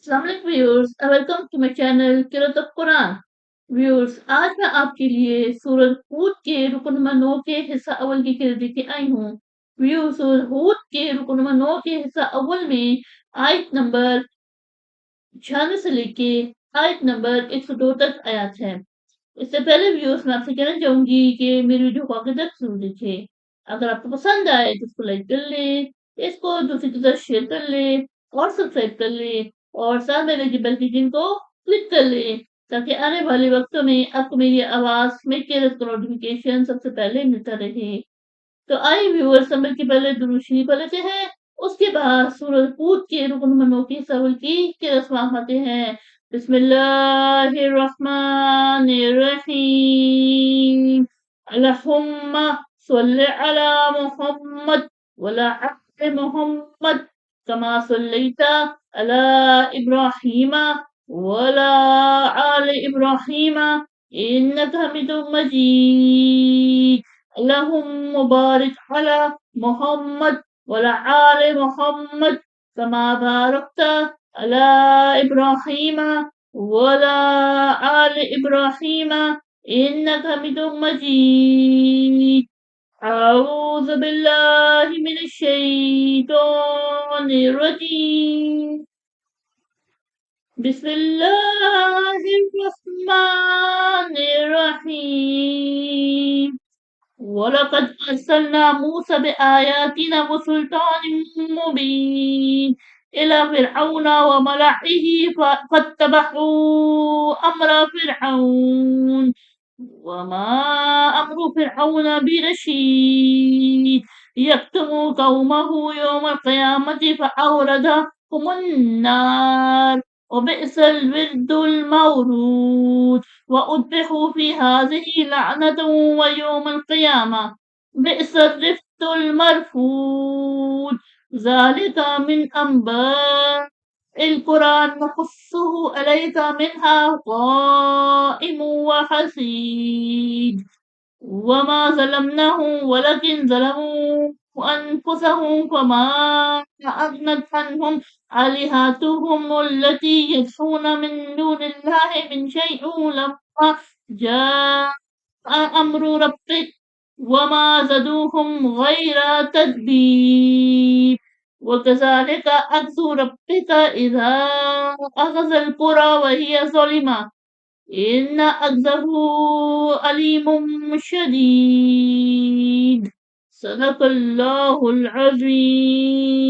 Islamic viewers, welcome to my channel Kirat of Quran. Viewers, आज मैं आपके लिए सूरत हूद के रुकन नंबर 9 के हिस्सा अव्वल की किरत लेके आई हूँ। व्यूअर्स, सूरत हूद के रुकन नंबर 9 के हिस्सा अव्वल में आयत नंबर 96 से लेके आयत नंबर 102 तक आयत है। इससे पहले व्यूअर्स मैं आपसे कहना चाहूंगी कि मेरी वीडियो को आगे तक जरूर देखें। अगर आपको पसंद आए तो इसको लाइक कर ले, इसको दूसरी की तरफ शेयर कर ले और सब्सक्राइब कर ले और साथ में लगे बेल के आइकन को क्लिक कर ले ताकि आने वाले वक्तों में आपको मेरी आवाज में का नोटिफिकेशन सबसे पहले मिलता रहे। तो आइए व्यूअर्स, हम के पहले दुरूद शरीफ पढ़ लेते हैं, उसके बाद सूरह हूद के रुकन नंबर 9 की सवाल की रस्म आते हैं। बिस्मिल्लाहिर्रहमानिर्रहीम। अल्लाहुम्मा सल्लि अला मुहम्मद वला आले मुहम्मद कमा सल्लैता अला इब्राहीमा वला आले इब्राहीमा इन्नका हमीदुम मजीद। اللهم بارك على محمد وعلى آل محمد كما باركت على إبراهيم وعلى آل إبراهيم إنك حميد مجيد. أعوذ بالله من الشيطان الرجيم. بسم الله الرحمن الرحيم. ولقد أرسلنا موسى بآياتنا وسلطان مبين إلى فرعون وملئه فاتبعوا أمر فرعون وما أمر فرعون برشيد يقتل قومه يوم القيامة فأوردهم النار وبئس الورد المورود وأتبعوا في هذه لعنة ويوم القيامة بئس الرفد المرفود. ذلك من أنباء القرآن نقصه عليك منها قائم وحسيد. وما ظلمناهم ولكن ظلموا أنفسهم فما أغنت عنهم آلهتهم التي يدعون من دون الله من شيء لما جاء أمر ربك وما زادوهم غير تتبيب. وكذلك أخذ ربك إذا أخذ القرى وهي ظالمة إن أخذه أليم شديد. صدق الله العظيم.